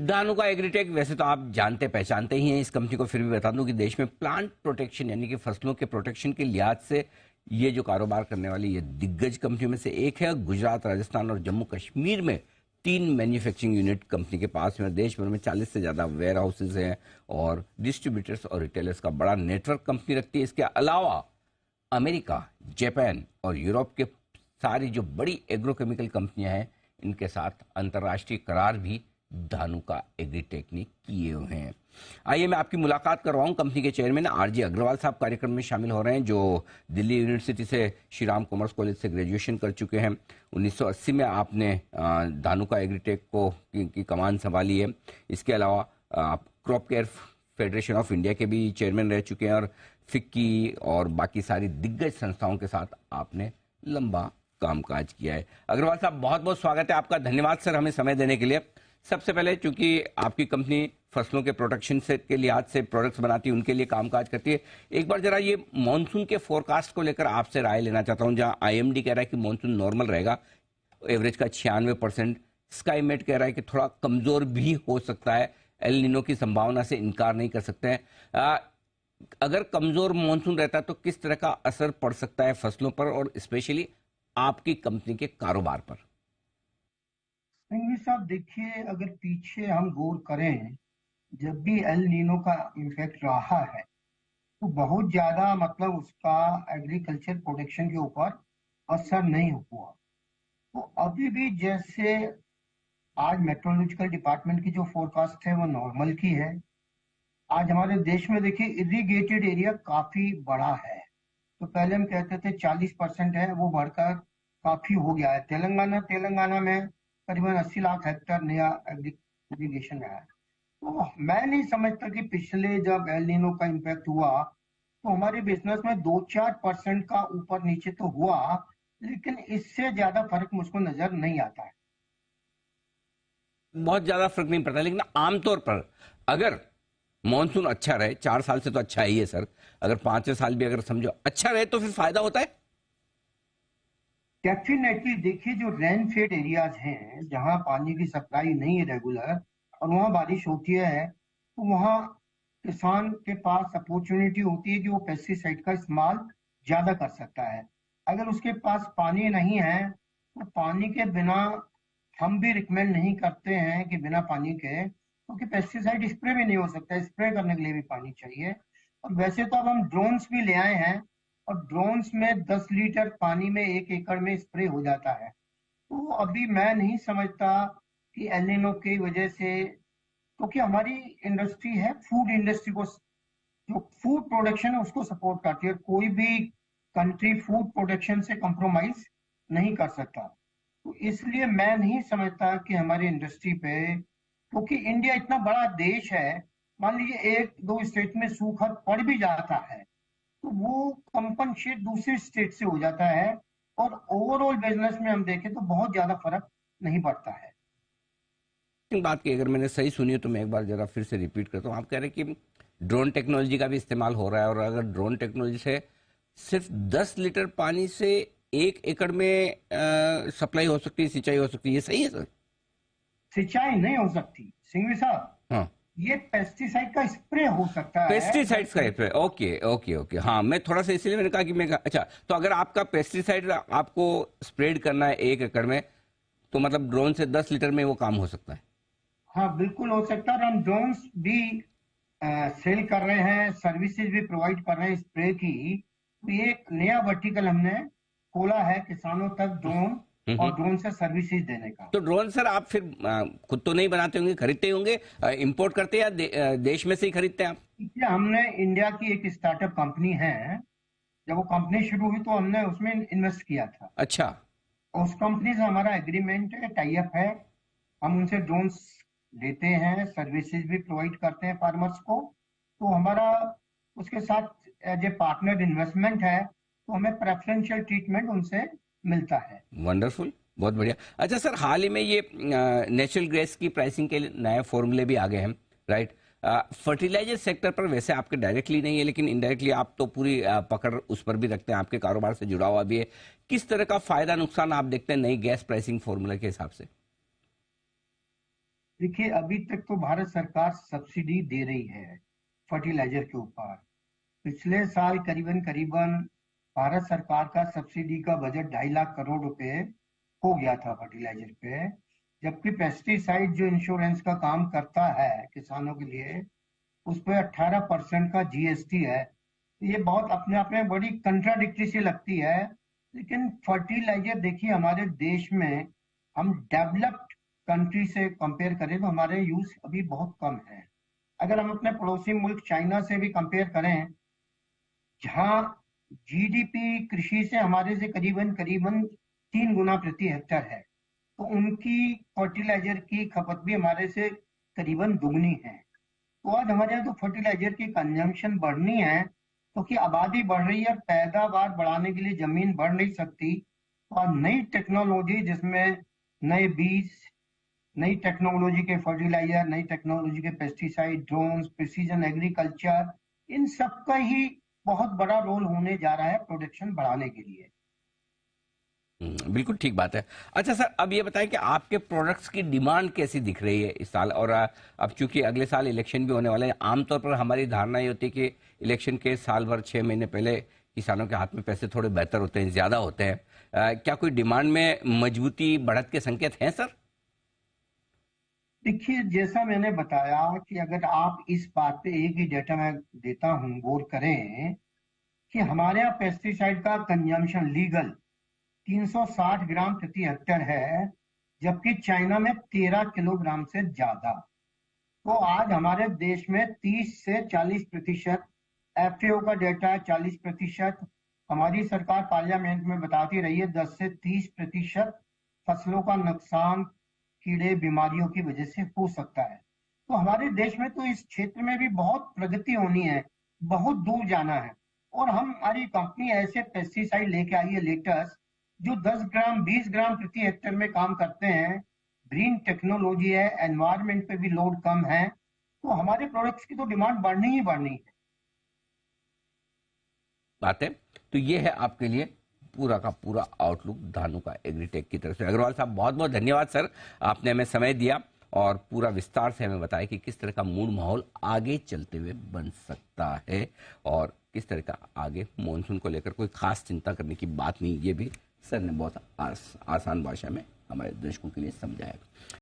Dhanuka agritech, वैसे तो आप जानते पहचानते ही हैं इस कंपनी को, फिर भी बता दूं कि देश में प्लांट प्रोटेक्शन यानी कि फसलों के प्रोटेक्शन के लिहाज से ये जो कारोबार करने वाली ये दिग्गज कंपनियों में से एक है। गुजरात, राजस्थान और जम्मू कश्मीर में 3 मैन्युफैक्चरिंग यूनिट कंपनी के पास में, देश भर में 40 से ज्यादा वेयर हाउसेज हैं और डिस्ट्रीब्यूटर्स और रिटेलर्स का बड़ा नेटवर्क कंपनी रखती है। इसके अलावा अमेरिका, जापान और यूरोप के सारी जो बड़ी एग्रोकेमिकल कंपनियां हैं, इनके साथ अंतर्राष्ट्रीय करार भी धानुका एग्रीटेक ने किए हुए हैं। आइए मैं आपकी मुलाकात करवाऊं कंपनी के चेयरमैन आरजे अग्रवाल साहब कार्यक्रम में शामिल हो रहे हैं, जो दिल्ली यूनिवर्सिटी से श्री राम कॉमर्स कॉलेज से ग्रेजुएशन कर चुके हैं। 1980 में आपने धानुका एग्रीटेक की कमान संभाली है। इसके अलावा आप crop care federation of India के भी चेयरमैन रह चुके हैं और फिक्की और बाकी सारी दिग्गज संस्थाओं के साथ आपने लंबा कामकाज किया है। अग्रवाल साहब, बहुत बहुत स्वागत है आपका। धन्यवाद सर हमें समय देने के लिए। सबसे पहले, चूंकि आपकी कंपनी फसलों के प्रोटेक्शन से के लिहाज से प्रोडक्ट्स बनाती है, उनके लिए कामकाज करती है, एक बार जरा ये मॉनसून के फोरकास्ट को लेकर आपसे राय लेना चाहता हूं। जहां आईएमडी कह रहा है कि मॉनसून नॉर्मल रहेगा, एवरेज का 96%, स्काईमेट कह रहा है कि थोड़ा कमजोर भी हो सकता है, एल नीनो की संभावना से इनकार नहीं कर सकते हैं। अगर कमजोर मॉनसून रहता है तो किस तरह का असर पड़ सकता है फसलों पर और स्पेशली आपकी कंपनी के कारोबार पर? संघवी साहब, देखिए, अगर पीछे हम गौर करें, जब भी एल नीनो का इम्पैक्ट रहा है तो बहुत ज्यादा मतलब उसका एग्रीकल्चर प्रोडक्शन के ऊपर असर नहीं हुआ। तो अभी भी जैसे आज मेट्रोलॉजिकल डिपार्टमेंट की जो फोरकास्ट है वो नॉर्मल की है। आज हमारे देश में देखिए इरिगेटेड एरिया काफी बड़ा है। तो पहले हम कहते थे 40% है, वो बढ़कर काफी हो गया है। तेलंगाना में करीबन 80 लाख हेक्टेयर नया इरिगेशन है। तो मैं नहीं समझता कि पिछले जब एल नीनो का इम्पैक्ट हुआ तो हमारे बिजनेस में 2-4% का ऊपर नीचे तो हुआ, लेकिन इससे ज्यादा फर्क मुझको नजर नहीं आता है। बहुत ज्यादा फर्क नहीं पड़ता, लेकिन आमतौर पर अगर मॉनसून अच्छा रहे, 4 साल से तो अच्छा ही है सर, अगर 5 साल भी अगर समझो अच्छा रहे तो फिर फायदा होता है। डेफिनेटली, देखिए, जो रेन फेड एरियाज हैं जहां पानी की सप्लाई नहीं है रेगुलर और वहां बारिश होती है, तो वहां किसान के पास अपॉर्चुनिटी होती है कि वो पेस्टिसाइड का इस्तेमाल ज्यादा कर सकता है। अगर उसके पास पानी नहीं है तो पानी के बिना हम भी रिकमेंड नहीं करते हैं कि बिना पानी के, क्योंकि पेस्टिसाइड स्प्रे भी नहीं हो सकता, स्प्रे करने के लिए भी पानी चाहिए। और वैसे तो अब हम ड्रोन्स भी ले आए हैं और ड्रोन्स में 10 लीटर पानी में 1 एकड़ में स्प्रे हो जाता है। तो अभी मैं नहीं समझता कि एल नीनो की वजह से, क्योंकि हमारी इंडस्ट्री है फूड इंडस्ट्री को, जो फूड प्रोडक्शन है उसको सपोर्ट करती है। कोई भी कंट्री फूड प्रोडक्शन से कॉम्प्रोमाइज नहीं कर सकता। तो इसलिए मैं नहीं समझता कि हमारी इंडस्ट्री पे, क्योंकि इंडिया इतना बड़ा देश है, मान लीजिए 1-2 स्टेट में सूखा पड़ भी जाता है तो वो कंपनसेट दूसरे स्टेट से हो जाता है और ओवरऑल बिजनेस में हम देखें तो बहुत ज्यादा फर्क नहीं पड़ता है। बात की अगर मैंने सही सुनी हो तो मैं एक बार जरा फिर से रिपीट करता हूँ। आप कह रहे हैं कि ड्रोन टेक्नोलॉजी का भी इस्तेमाल हो रहा है और अगर ड्रोन टेक्नोलॉजी से सिर्फ 10 लीटर पानी से 1 एकड़ में सप्लाई हो सकती है, सिंचाई हो सकती है, ये सही है सर? सिंचाई नहीं हो सकती सिंघवी साहब, हाँ, ये पेस्टिसाइड का स्प्रे हो सकता है। पेस्टिसाइड्स का स्प्रे, ओके ओके ओके, हाँ मैं थोड़ा सा इसलिए मैंने कहा कि अच्छा, तो अगर आपका पेस्टिसाइड आपको स्प्रेड करना है 1 एकड़ में तो मतलब ड्रोन से 10 लीटर में वो काम हो सकता है? हाँ, बिल्कुल हो सकता है। और हम ड्रोन्स भी सेल कर रहे हैं, सर्विसेज भी प्रोवाइड कर रहे हैं स्प्रे की। तो ये एक नया वर्टिकल हमने खोला है किसानों तक ड्रोन हम्म। और ड्रोन से सर्विसेज देने का। तो ड्रोन सर आप फिर खुद तो नहीं बनाते होंगे, खरीदते होंगे, इंपोर्ट करते हैं या देश में से ही खरीदते हैं आप? ये हमने इंडिया की एक स्टार्टअप कंपनी है, जब वो कंपनी शुरू हुई तो हमने उसमें इन्वेस्ट किया था। अच्छा। और उस कंपनी से हमारा एग्रीमेंट है, टाई अप है। हम उनसे ड्रोन्स लेते हैं, सर्विसेज भी प्रोवाइड करते हैं फार्मर्स को। तो हमारा उसके साथ एज ए पार्टनर इन्वेस्टमेंट है, तो हमें प्रेफरेंशियल ट्रीटमेंट उनसे मिलता है। वंडरफुल, बहुत बढ़िया। अच्छा सर, हाल ही में ये नेचुरल गैस की प्राइसिंग के नए फॉर्मूले भी आ गए हैं, राइट? फर्टिलाइजर सेक्टर पर वैसे आपके डायरेक्टली नहीं है, लेकिन इनडायरेक्टली आप तो पूरी पकड़ उस पर भी रखते हैं, आपके कारोबार से जुड़ा हुआ भी है। किस तरह का फायदा नुकसान आप देखते हैं नई गैस प्राइसिंग फॉर्मूला के हिसाब से? देखिए, अभी तक तो भारत सरकार सब्सिडी दे रही है फर्टिलाइजर के ऊपर। पिछले साल करीबन करीबन भारत सरकार का सब्सिडी का बजट 2.5 लाख करोड़ रुपए हो गया था फर्टिलाइजर पे। जबकि पेस्टिसाइड जो इंश्योरेंस का काम करता है किसानों के लिए, उस पर 18% का जीएसटी है। ये बहुत अपने आप में बड़ी कंट्राडिक्टरी सी लगती है। लेकिन फर्टिलाइजर देखिए, हमारे देश में हम डेवलप्ड कंट्री से कंपेयर करें तो हमारे यूज अभी बहुत कम है। अगर हम अपने पड़ोसी मुल्क चाइना से भी कंपेयर करें, जहाँ जीडीपी कृषि से हमारे से करीबन करीबन 3 गुना प्रति हेक्टर है, तो उनकी फर्टिलाइजर की खपत भी हमारे से करीबन दुगनी है। तो आज हमारे यहाँ तो फर्टिलाइजर की कंजम्पशन बढ़नी है, क्योंकि आबादी बढ़ रही है, पैदावार बढ़ाने के लिए जमीन बढ़ नहीं सकती। और नई टेक्नोलॉजी जिसमें नए बीज, नई टेक्नोलॉजी के फर्टिलाइजर, नई टेक्नोलॉजी के पेस्टिसाइड, ड्रोन्स, प्रिसीजन एग्रीकल्चर, इन सब का ही बहुत बड़ा रोल होने जा रहा है प्रोडक्शन बढ़ाने के लिए। बिल्कुल ठीक बात है। अच्छा सर, अब ये बताएं कि आपके प्रोडक्ट्स की डिमांड कैसी दिख रही है इस साल, और अब चूंकि अगले साल इलेक्शन भी होने वाले हैं, आमतौर पर हमारी धारणा ये होती है कि इलेक्शन के साल भर 6 महीने पहले किसानों के हाथ में पैसे थोड़े बेहतर होते हैं, ज्यादा होते हैं। क्या कोई डिमांड में मजबूती, बढ़त के संकेत हैं सर? देखिए, जैसा मैंने बताया कि अगर आप इस बात पे एक ही डेटा मैं देता हूँ, गौर करें कि हमारे यहाँ पेस्टिसाइड का कंजम्पशन लीगल 360 ग्राम प्रति हेक्टर है, जबकि चाइना में 13 किलोग्राम से ज्यादा। तो आज हमारे देश में 30 से 40%, एफएओ का डेटा है 40%, हमारी सरकार पार्लियामेंट में बताती रही है 10 से 30% फसलों का नुकसान कीड़े बीमारियों की वजह से हो सकता है। तो हमारे देश में तो इस क्षेत्र में भी बहुत प्रगति होनी है, बहुत दूर जाना है। और हमारी कंपनी ऐसे पेस्टिसाइड लेके आई है लेटेस्ट, जो 10 ग्राम 20 ग्राम प्रति हेक्टर में काम करते हैं। ग्रीन टेक्नोलॉजी है, एनवायरमेंट पे भी लोड कम है। तो हमारे प्रोडक्ट्स की तो डिमांड बढ़नी ही बढ़नी है। बात है। तो ये है आपके लिए पूरा का पूरा आउटलुक धानु का एग्रीटेक की तरफ से। अग्रवाल साहब, बहुत बहुत धन्यवाद सर, आपने हमें समय दिया और पूरा विस्तार से हमें बताया कि किस तरह का मूड माहौल आगे चलते हुए बन सकता है और किस तरह का आगे मॉनसून को लेकर कोई खास चिंता करने की बात नहीं, ये भी सर ने बहुत आसान भाषा में हमारे दर्शकों के लिए समझाया।